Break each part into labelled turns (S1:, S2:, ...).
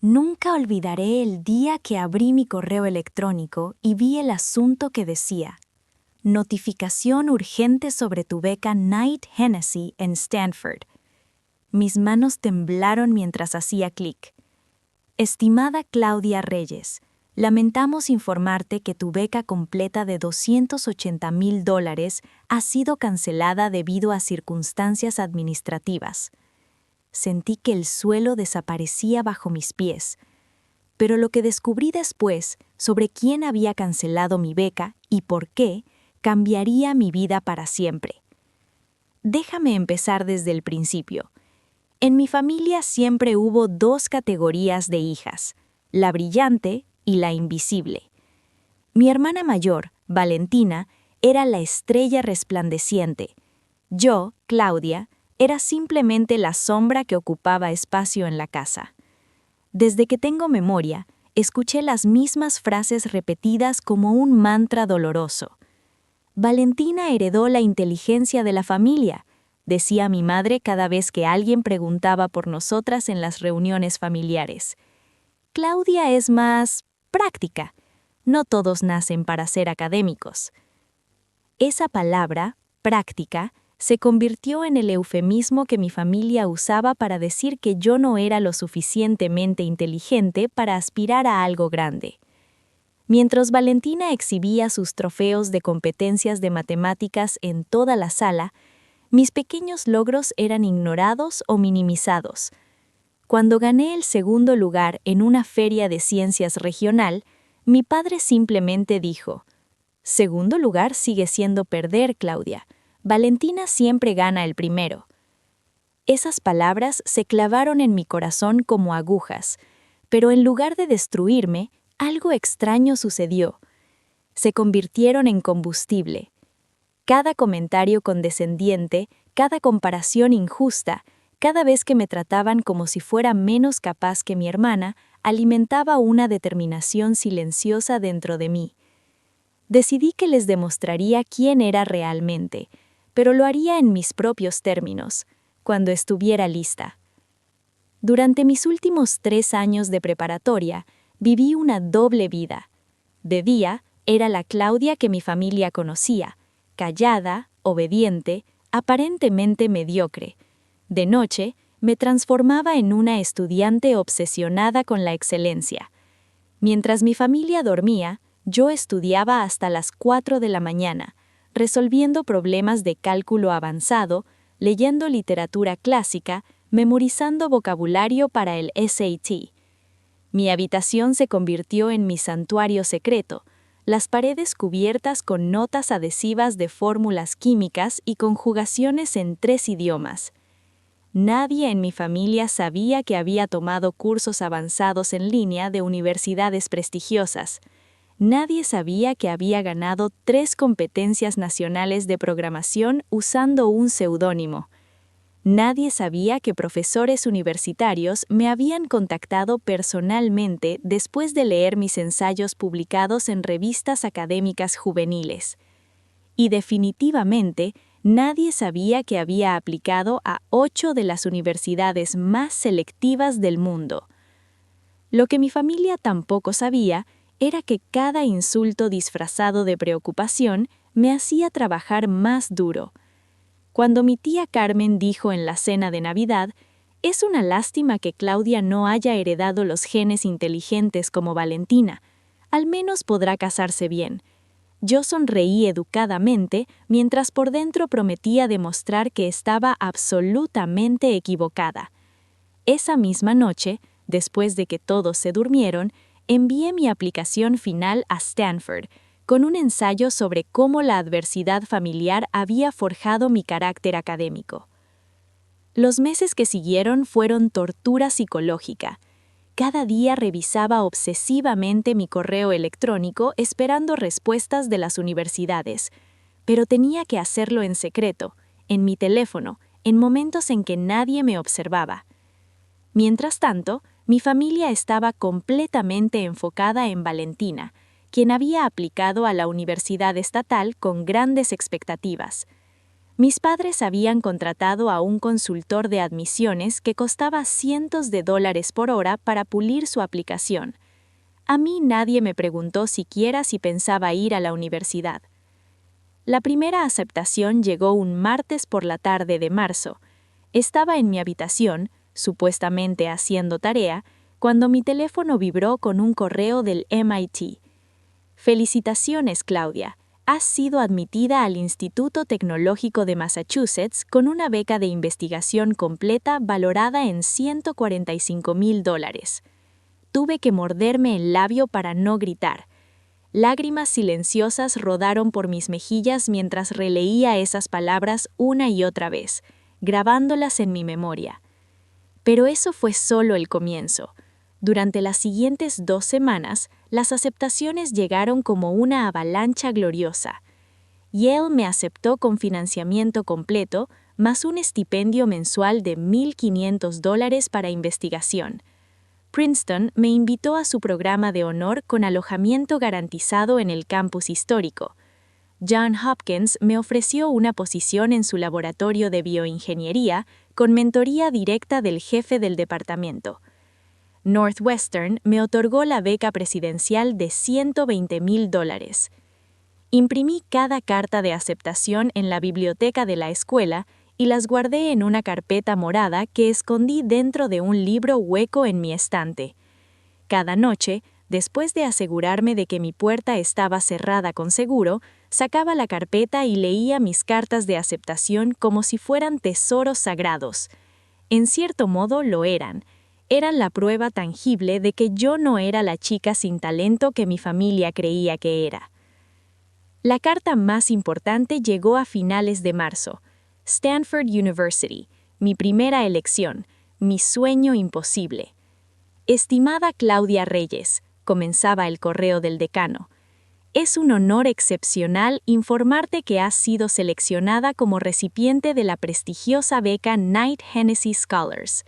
S1: Nunca olvidaré el día que abrí mi correo electrónico y vi el asunto que decía: notificación urgente sobre tu beca Knight Hennessy en Stanford. Mis manos temblaron mientras hacía clic. Estimada Claudia Reyes, lamentamos informarte que tu beca completa de $280,000 ha sido cancelada debido a circunstancias administrativas. Sentí que el suelo desaparecía bajo mis pies, pero lo que descubrí después sobre quién había cancelado mi beca y por qué cambiaría mi vida para siempre. Déjame empezar desde el principio. En mi familia siempre hubo dos categorías de hijas: la brillante y la invisible. Mi hermana mayor, Valentina, era la estrella resplandeciente. Yo, Claudia, era simplemente la sombra que ocupaba espacio en la casa. Desde que tengo memoria, escuché las mismas frases repetidas como un mantra doloroso. Valentina heredó la inteligencia de la familia, decía mi madre cada vez que alguien preguntaba por nosotras en las reuniones familiares. Claudia es más práctica. No todos nacen para ser académicos. Esa palabra, práctica, se convirtió en el eufemismo que mi familia usaba para decir que yo no era lo suficientemente inteligente para aspirar a algo grande. Mientras Valentina exhibía sus trofeos de competencias de matemáticas en toda la sala, mis pequeños logros eran ignorados o minimizados. Cuando gané el segundo lugar en una feria de ciencias regional, mi padre simplemente dijo: «Segundo lugar sigue siendo perder, Claudia. Valentina siempre gana el primero». Esas palabras se clavaron en mi corazón como agujas, pero en lugar de destruirme, algo extraño sucedió. Se convirtieron en combustible. Cada comentario condescendiente, cada comparación injusta, cada vez que me trataban como si fuera menos capaz que mi hermana, alimentaba una determinación silenciosa dentro de mí. Decidí que les demostraría quién era realmente, pero lo haría en mis propios términos, cuando estuviera lista. Durante mis últimos 3 años de preparatoria, viví una doble vida. De día, era la Claudia que mi familia conocía, callada, obediente, aparentemente mediocre. De noche, me transformaba en una estudiante obsesionada con la excelencia. Mientras mi familia dormía, yo estudiaba hasta las 4 de la mañana, resolviendo problemas de cálculo avanzado, leyendo literatura clásica, memorizando vocabulario para el SAT. Mi habitación se convirtió en mi santuario secreto, las paredes cubiertas con notas adhesivas de fórmulas químicas y conjugaciones en 3 idiomas. Nadie en mi familia sabía que había tomado cursos avanzados en línea de universidades prestigiosas. Nadie sabía que había ganado 3 competencias nacionales de programación usando un seudónimo. Nadie sabía que profesores universitarios me habían contactado personalmente después de leer mis ensayos publicados en revistas académicas juveniles. Y definitivamente, nadie sabía que había aplicado a 8 de las universidades más selectivas del mundo. Lo que mi familia tampoco sabía era que cada insulto disfrazado de preocupación me hacía trabajar más duro. Cuando mi tía Carmen dijo en la cena de Navidad: «Es una lástima que Claudia no haya heredado los genes inteligentes como Valentina. Al menos podrá casarse bien», yo sonreí educadamente mientras por dentro prometía demostrar que estaba absolutamente equivocada. Esa misma noche, después de que todos se durmieron, envié mi aplicación final a Stanford, con un ensayo sobre cómo la adversidad familiar había forjado mi carácter académico. Los meses que siguieron fueron tortura psicológica. Cada día revisaba obsesivamente mi correo electrónico esperando respuestas de las universidades, pero tenía que hacerlo en secreto, en mi teléfono, en momentos en que nadie me observaba. Mientras tanto, mi familia estaba completamente enfocada en Valentina, quien había aplicado a la universidad estatal con grandes expectativas. Mis padres habían contratado a un consultor de admisiones que costaba cientos de dólares por hora para pulir su aplicación. A mí nadie me preguntó siquiera si pensaba ir a la universidad. La primera aceptación llegó un martes por la tarde de marzo. Estaba en mi habitación, supuestamente haciendo tarea, cuando mi teléfono vibró con un correo del MIT. Felicitaciones, Claudia. Has sido admitida al Instituto Tecnológico de Massachusetts con una beca de investigación completa valorada en $145,000. Tuve que morderme el labio para no gritar. Lágrimas silenciosas rodaron por mis mejillas mientras releía esas palabras una y otra vez, grabándolas en mi memoria. Pero eso fue solo el comienzo. Durante las siguientes 2 semanas, las aceptaciones llegaron como una avalancha gloriosa. Yale me aceptó con financiamiento completo, más un estipendio mensual de $1,500 para investigación. Princeton me invitó a su programa de honor con alojamiento garantizado en el campus histórico. Johns Hopkins me ofreció una posición en su laboratorio de bioingeniería con mentoría directa del jefe del departamento. Northwestern me otorgó la beca presidencial de $120,000. Imprimí cada carta de aceptación en la biblioteca de la escuela y las guardé en una carpeta morada que escondí dentro de un libro hueco en mi estante. Cada noche, después de asegurarme de que mi puerta estaba cerrada con seguro, sacaba la carpeta y leía mis cartas de aceptación como si fueran tesoros sagrados. En cierto modo lo eran. Eran la prueba tangible de que yo no era la chica sin talento que mi familia creía que era. La carta más importante llegó a finales de marzo. Stanford University, mi primera elección, mi sueño imposible. Estimada Claudia Reyes, comenzaba el correo del decano. Es un honor excepcional informarte que has sido seleccionada como recipiente de la prestigiosa beca Knight Hennessy Scholars.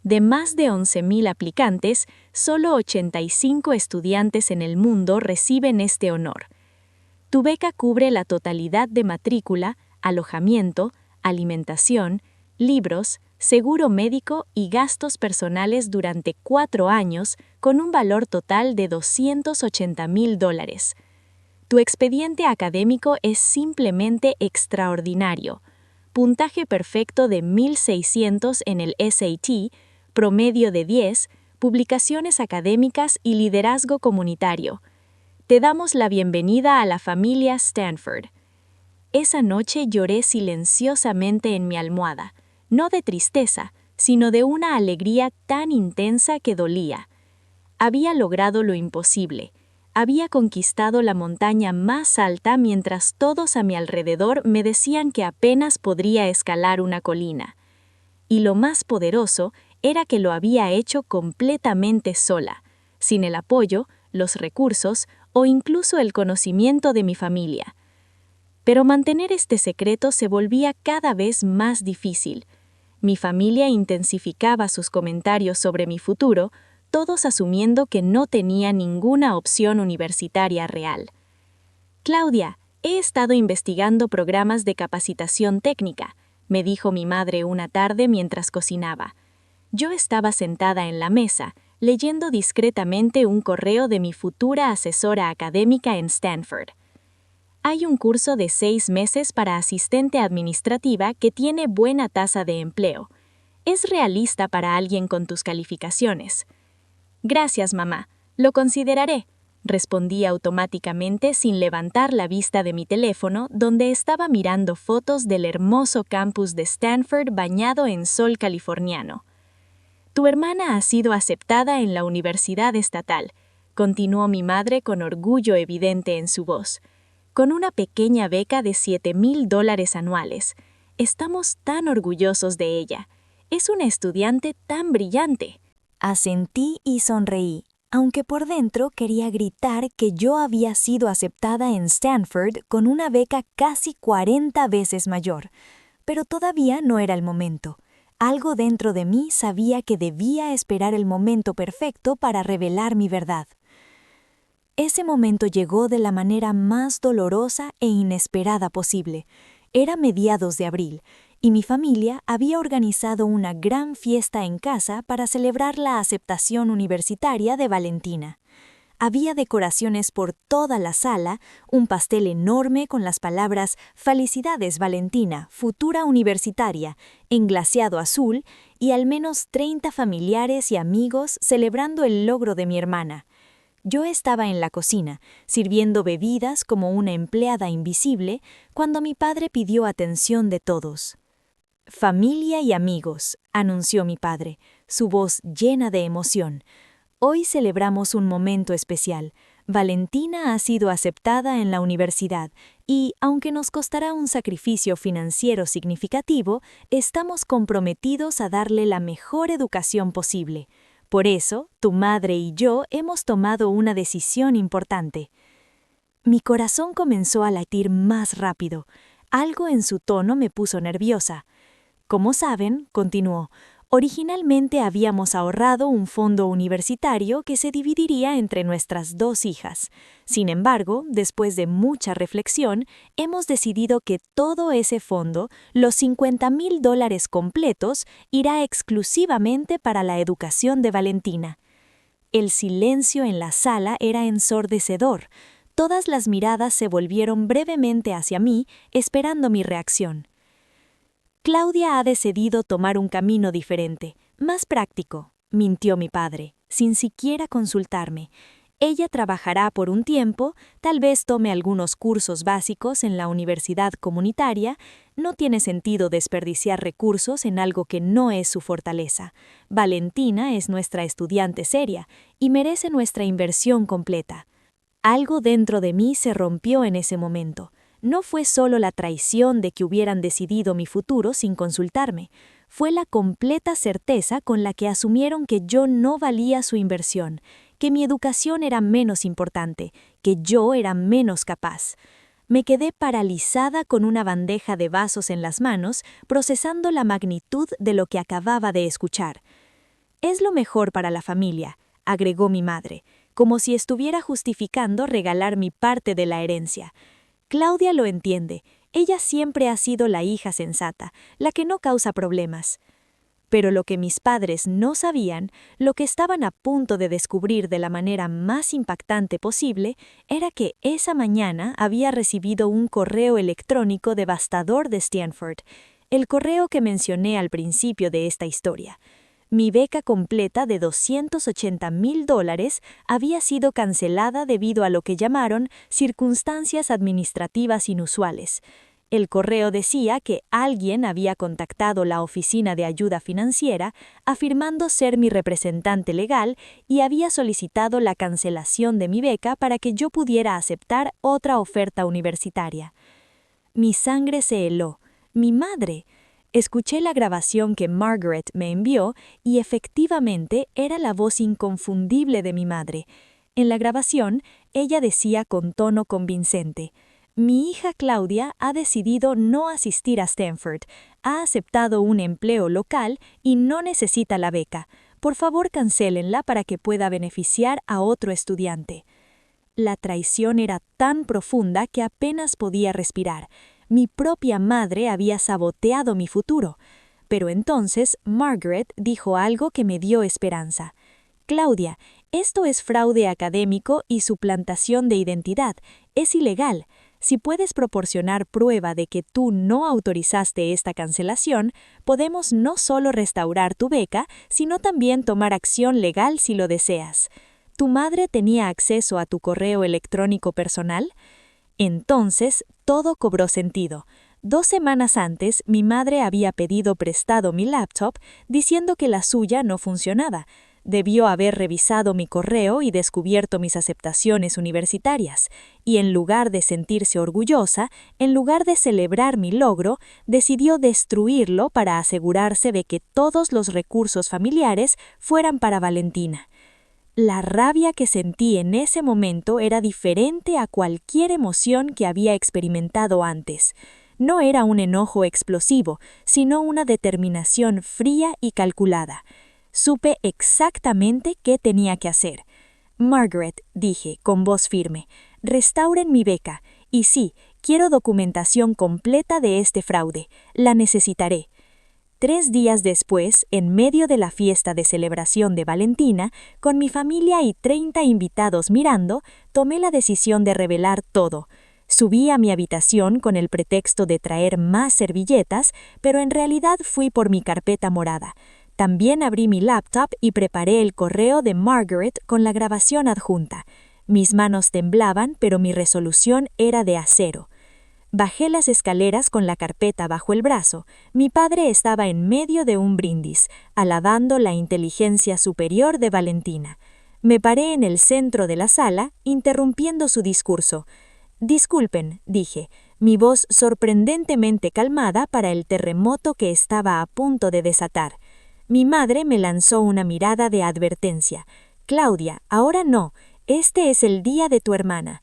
S1: De más de 11,000 aplicantes, solo 85 estudiantes en el mundo reciben este honor. Tu beca cubre la totalidad de matrícula, alojamiento, alimentación, libros, seguro médico y gastos personales durante 4 años con un valor total de $280,000. Tu expediente académico es simplemente extraordinario. Puntaje perfecto de 1,600 en el SAT, promedio de 10, publicaciones académicas y liderazgo comunitario. Te damos la bienvenida a la familia Stanford. Esa noche lloré silenciosamente en mi almohada, no de tristeza, sino de una alegría tan intensa que dolía. Había logrado lo imposible. Había conquistado la montaña más alta mientras todos a mi alrededor me decían que apenas podría escalar una colina. Y lo más poderoso era que lo había hecho completamente sola, sin el apoyo, los recursos o incluso el conocimiento de mi familia. Pero mantener este secreto se volvía cada vez más difícil. Mi familia intensificaba sus comentarios sobre mi futuro, todos asumiendo que no tenía ninguna opción universitaria real. Claudia, he estado investigando programas de capacitación técnica, me dijo mi madre una tarde mientras cocinaba. Yo estaba sentada en la mesa, leyendo discretamente un correo de mi futura asesora académica en Stanford. Hay un curso de 6 meses para asistente administrativa que tiene buena tasa de empleo. Es realista para alguien con tus calificaciones. Gracias, mamá. Lo consideraré, respondí automáticamente sin levantar la vista de mi teléfono, donde estaba mirando fotos del hermoso campus de Stanford bañado en sol californiano. Tu hermana ha sido aceptada en la Universidad Estatal, continuó mi madre con orgullo evidente en su voz. Con una pequeña beca de $7,000 anuales. Estamos tan orgullosos de ella. Es una estudiante tan brillante.
S2: Asentí y sonreí, aunque por dentro quería gritar que yo había sido aceptada en Stanford con una beca casi 40 veces mayor. Pero todavía no era el momento. Algo dentro de mí sabía que debía esperar el momento perfecto para revelar mi verdad. Ese momento llegó de la manera más dolorosa e inesperada posible. Era mediados de abril, y mi familia había organizado una gran fiesta en casa para celebrar la aceptación universitaria de Valentina. Había decoraciones por toda la sala, un pastel enorme con las palabras «Felicidades Valentina, futura universitaria», en glaseado azul, y al menos 30 familiares y amigos celebrando el logro de mi hermana. Yo estaba en la cocina, sirviendo bebidas como una empleada invisible, cuando mi padre pidió atención de todos. «Familia y amigos», anunció mi padre, su voz llena de emoción. «Hoy celebramos un momento especial. Valentina ha sido aceptada en la universidad y, aunque nos costará un sacrificio financiero significativo, estamos comprometidos a darle la mejor educación posible. Por eso, tu madre y yo hemos tomado una decisión importante». Mi corazón comenzó a latir más rápido. Algo en su tono me puso nerviosa. «Como saben», continuó, «originalmente habíamos ahorrado un fondo universitario que se dividiría entre nuestras 2 hijas. Sin embargo, después de mucha reflexión, hemos decidido que todo ese fondo, los $50,000 completos, irá exclusivamente para la educación de Valentina». El silencio en la sala era ensordecedor. Todas las miradas se volvieron brevemente hacia mí, esperando mi reacción. «Claudia ha decidido tomar un camino diferente, más práctico», mintió mi padre, sin siquiera consultarme. «Ella trabajará por un tiempo, tal vez tome algunos cursos básicos en la universidad comunitaria. No tiene sentido desperdiciar recursos en algo que no es su fortaleza. Valentina es nuestra estudiante seria y merece nuestra inversión completa». Algo dentro de mí se rompió en ese momento. No fue solo la traición de que hubieran decidido mi futuro sin consultarme, fue la completa certeza con la que asumieron que yo no valía su inversión, que mi educación era menos importante, que yo era menos capaz. Me quedé paralizada con una bandeja de vasos en las manos, procesando la magnitud de lo que acababa de escuchar. «Es lo mejor para la familia», agregó mi madre, como si estuviera justificando regalar mi parte de la herencia. «Claudia lo entiende, ella siempre ha sido la hija sensata, la que no causa problemas». Pero lo que mis padres no sabían, lo que estaban a punto de descubrir de la manera más impactante posible, era que esa mañana había recibido un correo electrónico devastador de Stanford, el correo que mencioné al principio de esta historia. Mi beca completa de $280,000 había sido cancelada debido a lo que llamaron circunstancias administrativas inusuales. El correo decía que alguien había contactado la Oficina de Ayuda Financiera afirmando ser mi representante legal y había solicitado la cancelación de mi beca para que yo pudiera aceptar otra oferta universitaria. Mi sangre se heló. ¡Mi madre! Escuché la grabación que Margaret me envió y efectivamente era la voz inconfundible de mi madre. En la grabación, ella decía con tono convincente: «Mi hija Claudia ha decidido no asistir a Stanford, ha aceptado un empleo local y no necesita la beca. Por favor, cancélenla para que pueda beneficiar a otro estudiante». La traición era tan profunda que apenas podía respirar. Mi propia madre había saboteado mi futuro. Pero entonces Margaret dijo algo que me dio esperanza. «Claudia, esto es fraude académico y suplantación de identidad. Es ilegal. Si puedes proporcionar prueba de que tú no autorizaste esta cancelación, podemos no solo restaurar tu beca, sino también tomar acción legal si lo deseas. ¿Tu madre tenía acceso a tu correo electrónico personal?». Entonces, todo cobró sentido. 2 semanas antes, mi madre había pedido prestado mi laptop, diciendo que la suya no funcionaba. Debió haber revisado mi correo y descubierto mis aceptaciones universitarias, y en lugar de sentirse orgullosa, en lugar de celebrar mi logro, decidió destruirlo para asegurarse de que todos los recursos familiares fueran para Valentina. La rabia que sentí en ese momento era diferente a cualquier emoción que había experimentado antes. No era un enojo explosivo, sino una determinación fría y calculada. Supe exactamente qué tenía que hacer. «Margaret», dije con voz firme, «restauren mi beca. Y sí, Quiero documentación completa de este fraude. La necesitaré. 3 días después, en medio de la fiesta de celebración de Valentina, con mi familia y 30 invitados mirando, tomé la decisión de revelar todo. Subí a mi habitación con el pretexto de traer más servilletas, pero en realidad fui por mi carpeta morada. También abrí mi laptop y preparé el correo de Margaret con la grabación adjunta. Mis manos temblaban, pero mi resolución era de acero. Bajé las escaleras con la carpeta bajo el brazo. Mi padre estaba en medio de un brindis, alabando la inteligencia superior de Valentina. Me paré en el centro de la sala, interrumpiendo su discurso. «Disculpen», dije, mi voz sorprendentemente calmada para el terremoto que estaba a punto de desatar. Mi madre me lanzó una mirada de advertencia. «Claudia, ahora no. Este es el día de tu hermana».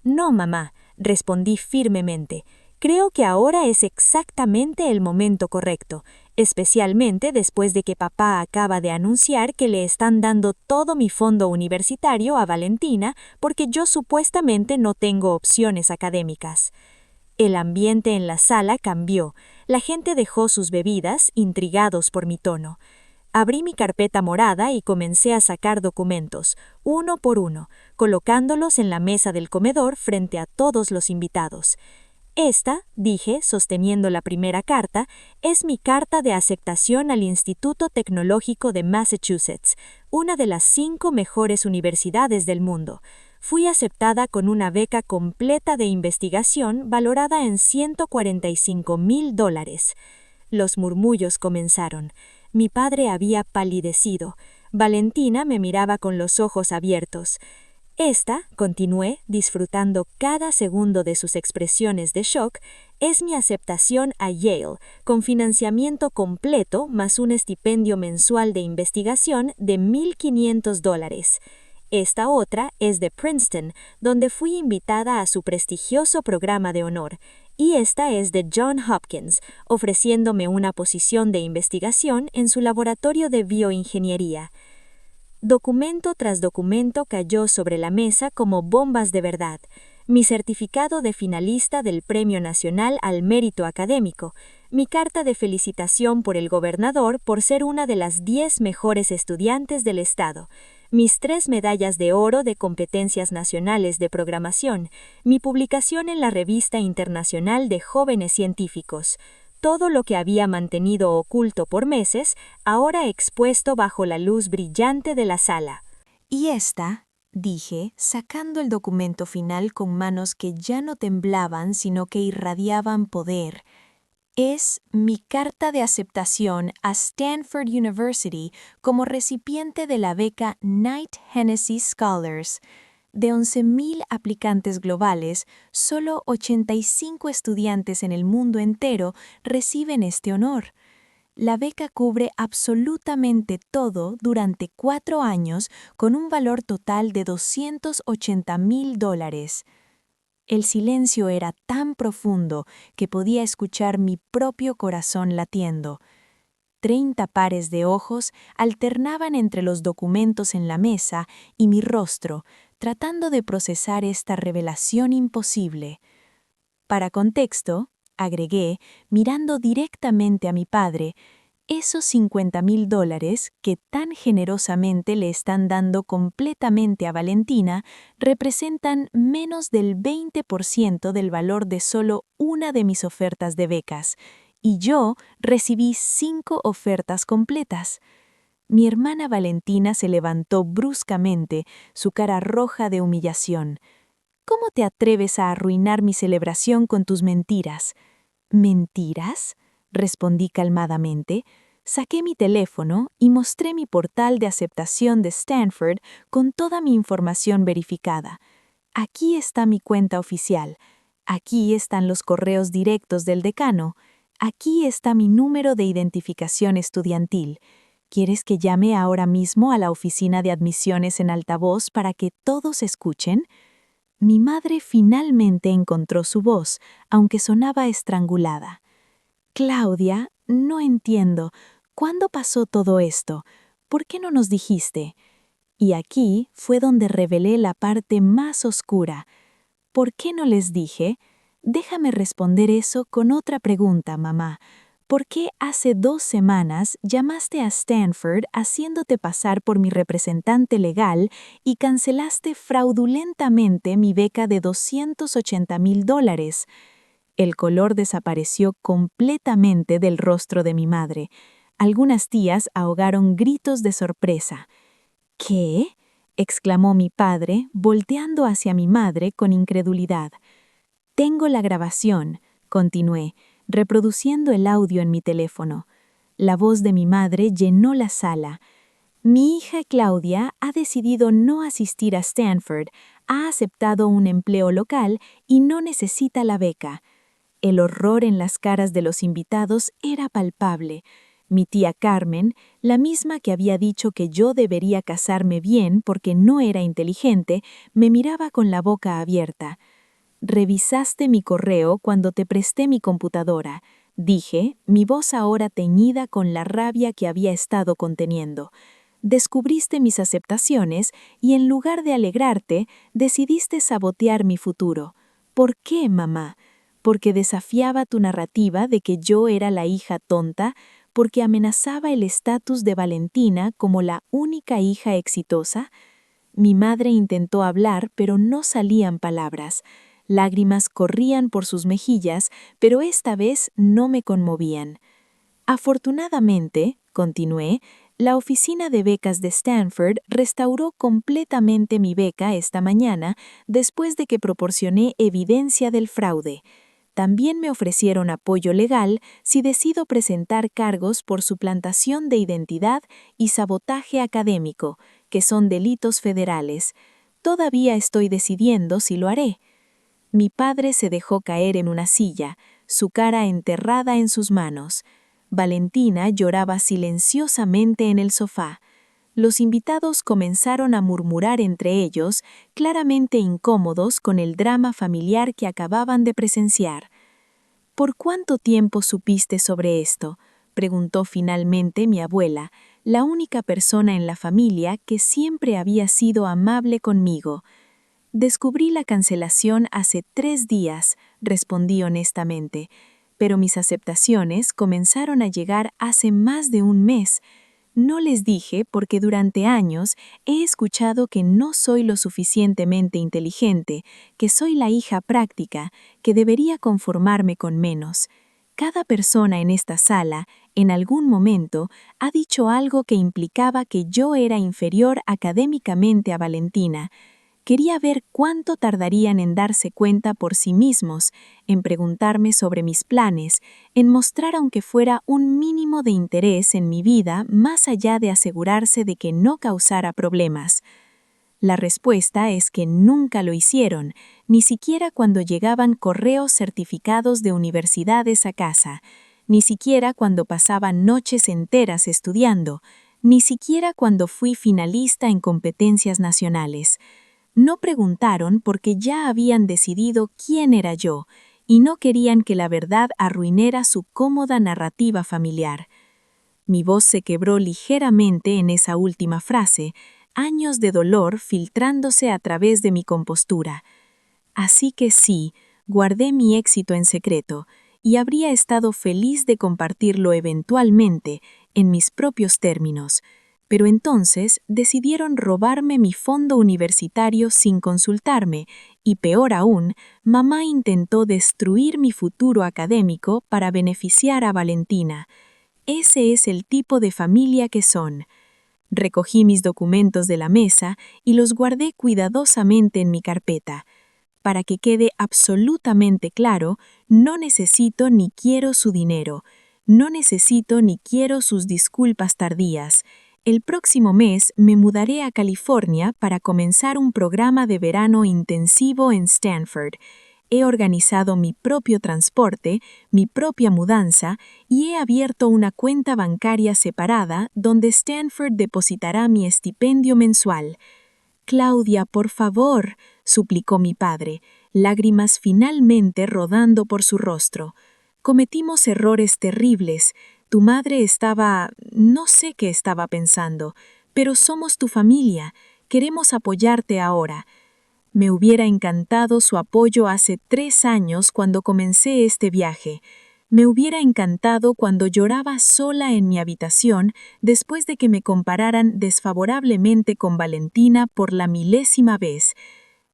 S2: «No, mamá», respondí firmemente. «Creo que ahora es exactamente el momento correcto, especialmente después de que papá acaba de anunciar que le están dando todo mi fondo universitario a Valentina porque yo supuestamente no tengo opciones académicas». El ambiente en la sala cambió. La gente dejó sus bebidas, intrigados por mi tono. Abrí mi carpeta morada y comencé a sacar documentos, uno por uno, colocándolos en la mesa del comedor frente a todos los invitados. «Esta», dije, sosteniendo la primera carta, «es mi carta de aceptación al Instituto Tecnológico de Massachusetts, una de las 5 mejores universidades del mundo. Fui aceptada con una beca completa de investigación valorada en $145,000. Los murmullos comenzaron. Mi padre había palidecido. Valentina me miraba con los ojos abiertos. «Esta», continué, disfrutando cada segundo de sus expresiones de shock, «es mi aceptación a Yale, con financiamiento completo más un estipendio mensual de investigación de $1,500. Esta otra es de Princeton, donde fui invitada a su prestigioso programa de honor. Y esta es de Johns Hopkins, ofreciéndome una posición de investigación en su laboratorio de bioingeniería». Documento tras documento cayó sobre la mesa como bombas de verdad. Mi certificado de finalista del Premio Nacional al Mérito Académico, mi carta de felicitación por el gobernador por ser una de las 10 mejores estudiantes del estado, mis 3 medallas de oro de competencias nacionales de programación, mi publicación en la Revista Internacional de Jóvenes Científicos. Todo lo que había mantenido oculto por meses, ahora expuesto bajo la luz brillante de la sala.
S1: «Y esta», dije, sacando el documento final con manos que ya no temblaban, sino que irradiaban poder, «es mi carta de aceptación a Stanford University como recipiente de la beca Knight Hennessy Scholars. De 11,000 aplicantes globales, solo 85 estudiantes en el mundo entero reciben este honor. La beca cubre absolutamente todo durante 4 años con un valor total de $280,000. El silencio era tan profundo que podía escuchar mi propio corazón latiendo. 30 pares de ojos alternaban entre los documentos en la mesa y mi rostro, tratando de procesar esta revelación imposible. Para contexto, agregué, mirando directamente a mi padre, esos $50,000 que tan generosamente le están dando completamente a Valentina representan menos del 20% del valor de solo una de mis ofertas de becas, y yo recibí 5 ofertas completas. Mi hermana Valentina se levantó bruscamente, su cara roja de humillación. «¿Cómo te atreves a arruinar mi celebración con tus mentiras?» «¿Mentiras?», respondí calmadamente. Saqué mi teléfono y mostré mi portal de aceptación de Stanford con toda mi información verificada. Aquí está mi cuenta oficial. Aquí están los correos directos del decano. Aquí está mi número de identificación estudiantil. ¿Quieres que llame ahora mismo a la oficina de admisiones en altavoz para que todos escuchen?» Mi madre finalmente encontró su voz, aunque sonaba estrangulada. «Claudia, no entiendo. ¿Cuándo pasó todo esto? ¿Por qué no nos dijiste?» Y aquí fue donde revelé la parte más oscura. «¿Por qué no les dije? Déjame responder eso con otra pregunta, mamá. ¿Por qué hace 2 semanas llamaste a Stanford haciéndote pasar por mi representante legal y cancelaste fraudulentamente mi beca de $280,000? El color desapareció completamente del rostro de mi madre. Algunas tías ahogaron gritos de sorpresa. ¿Qué? Exclamó mi padre, volteando hacia mi madre con incredulidad. Tengo la grabación, continué, reproduciendo el audio en mi teléfono. La voz de mi madre llenó la sala. Mi hija Claudia ha decidido no asistir a Stanford, ha aceptado un empleo local y no necesita la beca. El horror en las caras de los invitados era palpable. Mi tía Carmen, la misma que había dicho que yo debería casarme bien porque no era inteligente, me miraba con la boca abierta. «Revisaste mi correo cuando te presté mi computadora», dije, mi voz ahora teñida con la rabia que había estado conteniendo. «Descubriste mis aceptaciones y en lugar de alegrarte, decidiste sabotear mi futuro. ¿Por qué, mamá? ¿Porque desafiaba tu narrativa de que yo era la hija tonta? ¿Porque amenazaba el estatus de Valentina como la única hija exitosa?» Mi madre intentó hablar, pero no salían palabras. Lágrimas corrían por sus mejillas, pero esta vez no me conmovían. Afortunadamente, continué, la oficina de becas de Stanford restauró completamente mi beca esta mañana después de que proporcioné evidencia del fraude. También me ofrecieron apoyo legal si decido presentar cargos por suplantación de identidad y sabotaje académico, que son delitos federales. Todavía estoy decidiendo si lo haré. Mi padre se dejó caer en una silla, su cara enterrada en sus manos. Valentina lloraba silenciosamente en el sofá. Los invitados comenzaron a murmurar entre ellos, claramente incómodos con el drama familiar que acababan de presenciar. «¿Por cuánto tiempo supiste sobre esto?», preguntó finalmente mi abuela, la única persona en la familia que siempre había sido amable conmigo. «Descubrí la cancelación hace 3 días», respondí honestamente, «pero mis aceptaciones comenzaron a llegar hace más de un mes. No les dije porque durante años he escuchado que no soy lo suficientemente inteligente, que soy la hija práctica, que debería conformarme con menos. Cada persona en esta sala, en algún momento, ha dicho algo que implicaba que yo era inferior académicamente a Valentina. Quería ver cuánto tardarían en darse cuenta por sí mismos, en preguntarme sobre mis planes, en mostrar aunque fuera un mínimo de interés en mi vida más allá de asegurarse de que no causara problemas. La respuesta es que nunca lo hicieron, ni siquiera cuando llegaban correos certificados de universidades a casa, ni siquiera cuando pasaban noches enteras estudiando, ni siquiera cuando fui finalista en competencias nacionales. No preguntaron porque ya habían decidido quién era yo y no querían que la verdad arruinara su cómoda narrativa familiar. Mi voz se quebró ligeramente en esa última frase, años de dolor filtrándose a través de mi compostura. Así que sí, guardé mi éxito en secreto y habría estado feliz de compartirlo eventualmente, en mis propios términos. Pero entonces decidieron robarme mi fondo universitario sin consultarme y, peor aún, mamá intentó destruir mi futuro académico para beneficiar a Valentina. Ese es el tipo de familia que son. Recogí mis documentos de la mesa y los guardé cuidadosamente en mi carpeta. Para que quede absolutamente claro, no necesito ni quiero su dinero. No necesito ni quiero sus disculpas tardías. El próximo mes me mudaré a California para comenzar un programa de verano intensivo en Stanford. He organizado mi propio transporte, mi propia mudanza y he abierto una cuenta bancaria separada donde Stanford depositará mi estipendio mensual. «Claudia, por favor», suplicó mi padre, lágrimas finalmente rodando por su rostro. «Cometimos errores terribles. Tu madre no sé qué estaba pensando, pero somos tu familia. Queremos apoyarte ahora». Me hubiera encantado su apoyo hace 3 años cuando comencé este viaje. Me hubiera encantado cuando lloraba sola en mi habitación después de que me compararan desfavorablemente con Valentina por la milésima vez.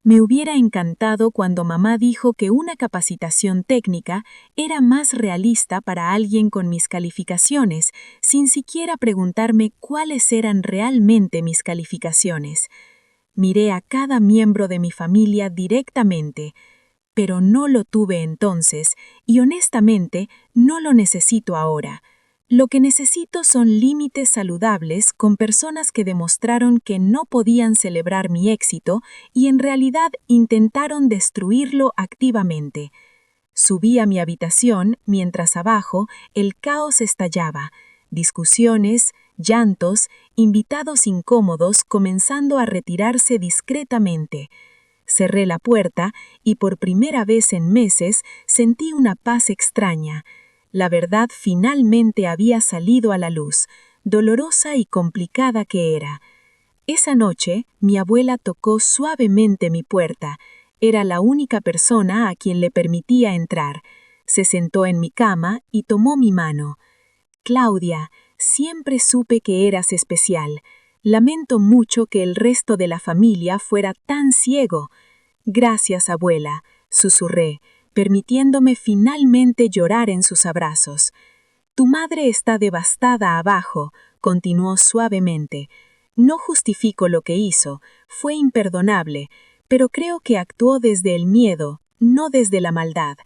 S1: Me hubiera encantado cuando mamá dijo que una capacitación técnica era más realista para alguien con mis calificaciones, sin siquiera preguntarme cuáles eran realmente mis calificaciones. Miré a cada miembro de mi familia directamente, pero no lo tuve entonces y honestamente no lo necesito ahora. Lo que necesito son límites saludables con personas que demostraron que no podían celebrar mi éxito y en realidad intentaron destruirlo activamente. Subí a mi habitación mientras abajo el caos estallaba, discusiones, llantos, invitados incómodos comenzando a retirarse discretamente. Cerré la puerta y por primera vez en meses sentí una paz extraña. La verdad finalmente había salido a la luz, dolorosa y complicada que era. Esa noche, mi abuela tocó suavemente mi puerta. Era la única persona a quien le permitía entrar. Se sentó en mi cama y tomó mi mano. Claudia, siempre supe que eras especial. Lamento mucho que el resto de la familia fuera tan ciego. Gracias, abuela, susurré, permitiéndome finalmente llorar en sus abrazos. Tu madre está devastada abajo, continuó suavemente. No justifico lo que hizo, fue imperdonable, pero creo que actuó desde el miedo, no desde la maldad.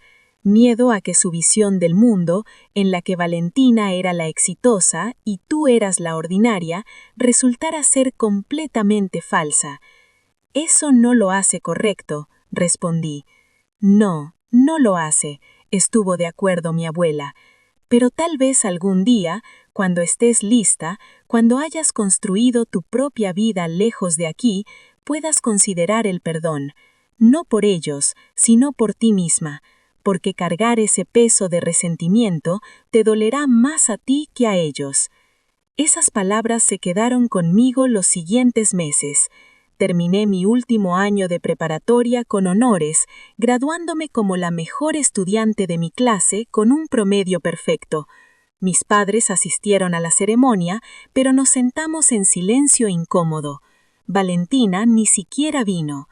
S1: Miedo a que su visión del mundo, en la que Valentina era la exitosa y tú eras la ordinaria, resultara ser completamente falsa. Eso no lo hace correcto, respondí. No, no lo hace, estuvo de acuerdo mi abuela. Pero tal vez algún día, cuando estés lista, cuando hayas construido tu propia vida lejos de aquí, puedas considerar el perdón, no por ellos, sino por ti misma, porque cargar ese peso de resentimiento te dolerá más a ti que a ellos. Esas palabras se quedaron conmigo los siguientes meses. Terminé mi último año de preparatoria con honores, graduándome como la mejor estudiante de mi clase con un promedio perfecto. Mis padres asistieron a la ceremonia, pero nos sentamos en silencio incómodo. Valentina ni siquiera vino.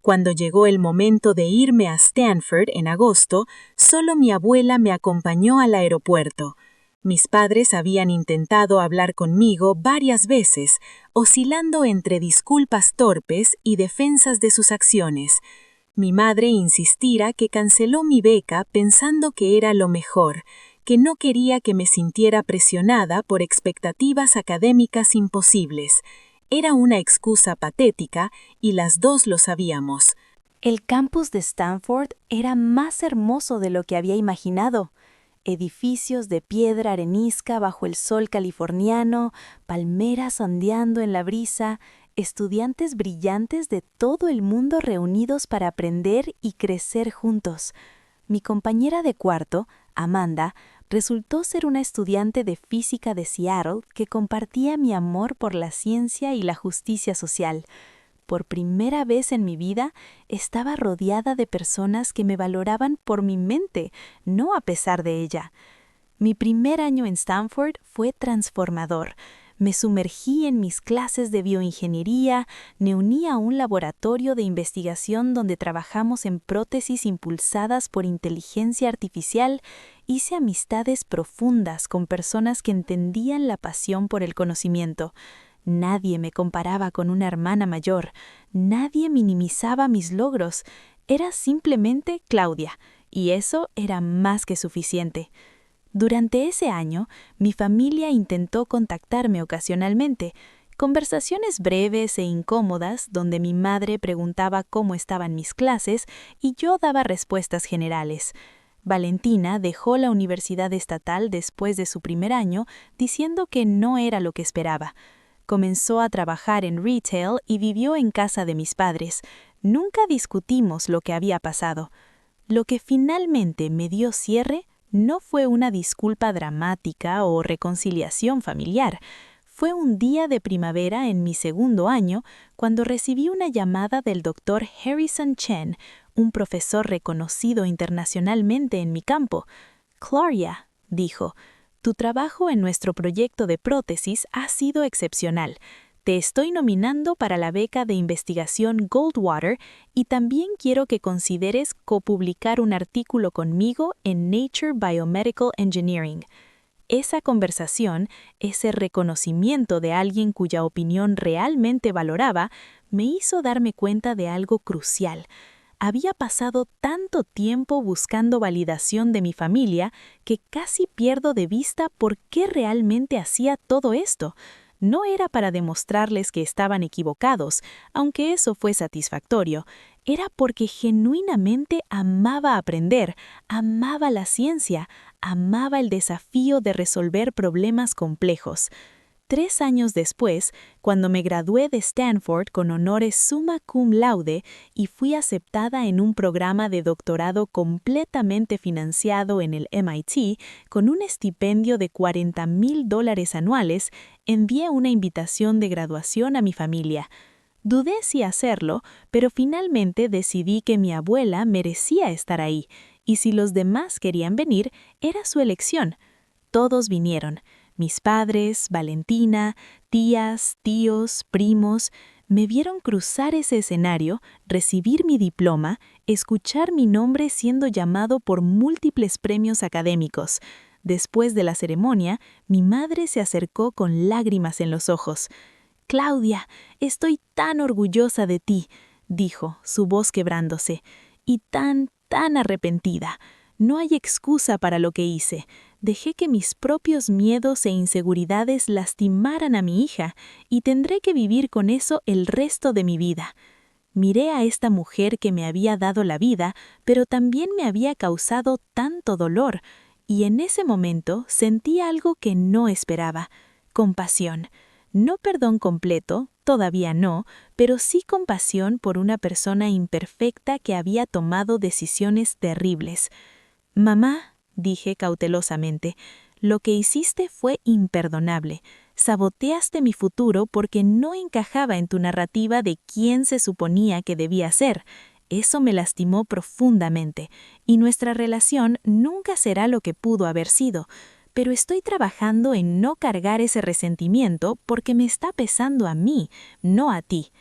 S1: Cuando llegó el momento de irme a Stanford en agosto, solo mi abuela me acompañó al aeropuerto. Mis padres habían intentado hablar conmigo varias veces, oscilando entre disculpas torpes y defensas de sus acciones. Mi madre insistía que canceló mi beca pensando que era lo mejor, que no quería que me sintiera presionada por expectativas académicas imposibles. Era una excusa patética y las dos lo sabíamos.
S2: El campus de Stanford era más hermoso de lo que había imaginado. Edificios de piedra arenisca bajo el sol californiano, palmeras ondeando en la brisa, estudiantes brillantes de todo el mundo reunidos para aprender y crecer juntos. Mi compañera de cuarto, Amanda, resultó ser una estudiante de física de Seattle que compartía mi amor por la ciencia y la justicia social. Por primera vez en mi vida, estaba rodeada de personas que me valoraban por mi mente, no a pesar de ella. Mi primer año en Stanford fue transformador. Me sumergí en mis clases de bioingeniería, me uní a un laboratorio de investigación donde trabajamos en prótesis impulsadas por inteligencia artificial, hice amistades profundas con personas que entendían la pasión por el conocimiento. Nadie me comparaba con una hermana mayor, nadie minimizaba mis logros, era simplemente Claudia, y eso era más que suficiente. Durante ese año, mi familia intentó contactarme ocasionalmente, conversaciones breves e incómodas donde mi madre preguntaba cómo estaban mis clases y yo daba respuestas generales. Valentina dejó la universidad estatal después de su primer año diciendo que no era lo que esperaba. Comenzó a trabajar en retail y vivió en casa de mis padres. Nunca discutimos lo que había pasado. Lo que finalmente me dio cierre no fue una disculpa dramática o reconciliación familiar.
S1: Fue un día de primavera en mi segundo año cuando recibí una llamada del Dr. Harrison Chen, un profesor reconocido internacionalmente en mi campo. «Claudia», dijo, «tu trabajo en nuestro proyecto de prótesis ha sido excepcional. Te estoy nominando para la beca de investigación Goldwater y también quiero que consideres copublicar un artículo conmigo en Nature Biomedical Engineering». Esa conversación, ese reconocimiento de alguien cuya opinión realmente valoraba, me hizo darme cuenta de algo crucial. Había pasado tanto tiempo buscando validación de mi familia que casi pierdo de vista por qué realmente hacía todo esto. No era para demostrarles que estaban equivocados, aunque eso fue satisfactorio. Era porque genuinamente amaba aprender, amaba la ciencia, amaba el desafío de resolver problemas complejos. 3 años después, cuando me gradué de Stanford con honores summa cum laude y fui aceptada en un programa de doctorado completamente financiado en el MIT, con un estipendio de $40,000 anuales, envié una invitación de graduación a mi familia. Dudé si hacerlo, pero finalmente decidí que mi abuela merecía estar ahí, y si los demás querían venir, era su elección. Todos vinieron. Mis padres, Valentina, tías, tíos, primos, me vieron cruzar ese escenario, recibir mi diploma, escuchar mi nombre siendo llamado por múltiples premios académicos. Después de la ceremonia, mi madre se acercó con lágrimas en los ojos. «Claudia, estoy tan orgullosa de ti», dijo, su voz quebrándose, «y tan arrepentida. No hay excusa para lo que hice. Dejé que mis propios miedos e inseguridades lastimaran a mi hija y tendré que vivir con eso el resto de mi vida». Miré a esta mujer que me había dado la vida, pero también me había causado tanto dolor, y en ese momento sentí algo que no esperaba: compasión. No perdón completo, todavía no, pero sí compasión por una persona imperfecta que había tomado decisiones terribles. «Mamá», dije cautelosamente, «lo que hiciste fue imperdonable. Saboteaste mi futuro porque no encajaba en tu narrativa de quién se suponía que debía ser. Eso me lastimó profundamente, y nuestra relación nunca será lo que pudo haber sido. Pero estoy trabajando en no cargar ese resentimiento porque me está pesando a mí, no a ti.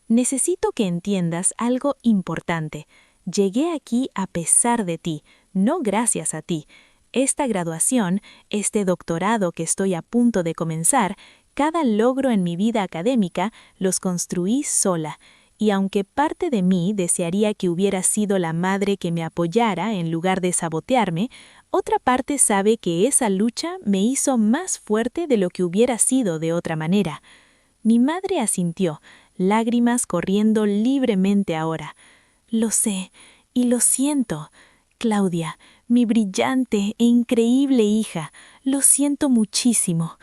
S1: Necesito que entiendas algo importante. Llegué aquí a pesar de ti, no gracias a ti. Esta graduación, este doctorado que estoy a punto de comenzar, cada logro en mi vida académica, los construí sola. Y aunque parte de mí desearía que hubiera sido la madre que me apoyara en lugar de sabotearme, otra parte sabe que esa lucha me hizo más fuerte de lo que hubiera sido de otra manera. Mi madre asintió, lágrimas corriendo libremente ahora. «Lo sé, y lo siento. Claudia, mi brillante e increíble hija, lo siento muchísimo».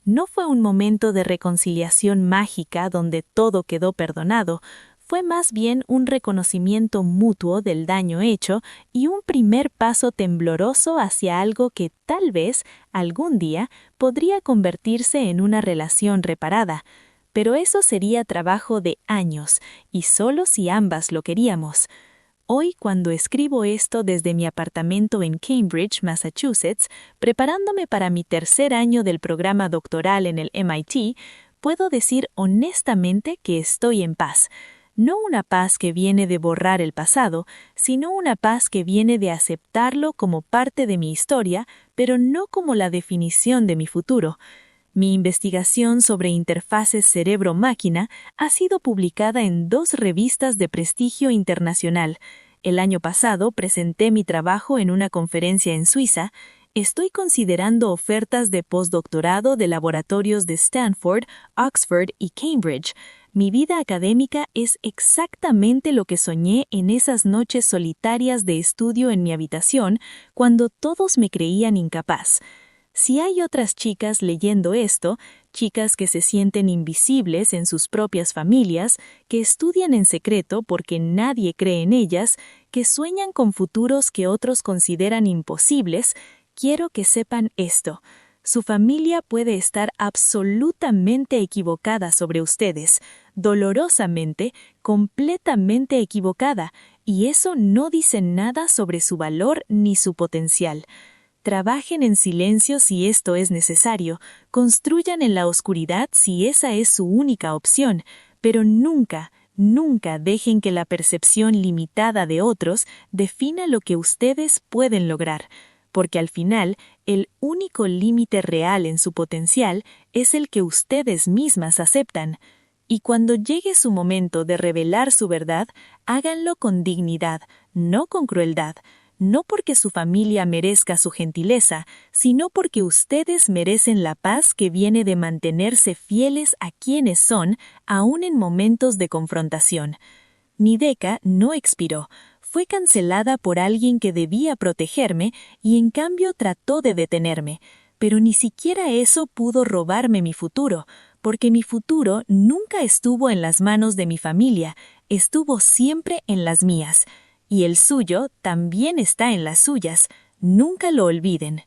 S1: No fue un momento de reconciliación mágica donde todo quedó perdonado, fue más bien un reconocimiento mutuo del daño hecho y un primer paso tembloroso hacia algo que tal vez, algún día, podría convertirse en una relación reparada. Pero eso sería trabajo de años, y solo si ambas lo queríamos. Hoy, cuando escribo esto desde mi apartamento en Cambridge, Massachusetts, preparándome para mi tercer año del programa doctoral en el MIT, puedo decir honestamente que estoy en paz. No una paz que viene de borrar el pasado, sino una paz que viene de aceptarlo como parte de mi historia, pero no como la definición de mi futuro. Mi investigación sobre interfaces cerebro-máquina ha sido publicada en 2 revistas de prestigio internacional. El año pasado presenté mi trabajo en una conferencia en Suiza. Estoy considerando ofertas de postdoctorado de laboratorios de Stanford, Oxford y Cambridge. Mi vida académica es exactamente lo que soñé en esas noches solitarias de estudio en mi habitación, cuando todos me creían incapaz. Si hay otras chicas leyendo esto, chicas que se sienten invisibles en sus propias familias, que estudian en secreto porque nadie cree en ellas, que sueñan con futuros que otros consideran imposibles, quiero que sepan esto: Su familia puede estar absolutamente equivocada sobre ustedes, dolorosamente, completamente equivocada, y eso no dice nada sobre su valor ni su potencial. Trabajen en silencio si esto es necesario, construyan en la oscuridad si esa es su única opción, pero nunca, nunca dejen que la percepción limitada de otros defina lo que ustedes pueden lograr, porque al final, el único límite real en su potencial es el que ustedes mismas aceptan. Y cuando llegue su momento de revelar su verdad, háganlo con dignidad, no con crueldad, no porque su familia merezca su gentileza, sino porque ustedes merecen la paz que viene de mantenerse fieles a quienes son, aún en momentos de confrontación. Mi beca no expiró. Fue cancelada por alguien que debía protegerme y en cambio trató de detenerme. Pero ni siquiera eso pudo robarme mi futuro, porque mi futuro nunca estuvo en las manos de mi familia, estuvo siempre en las mías. Y el suyo también está en las suyas. Nunca lo olviden.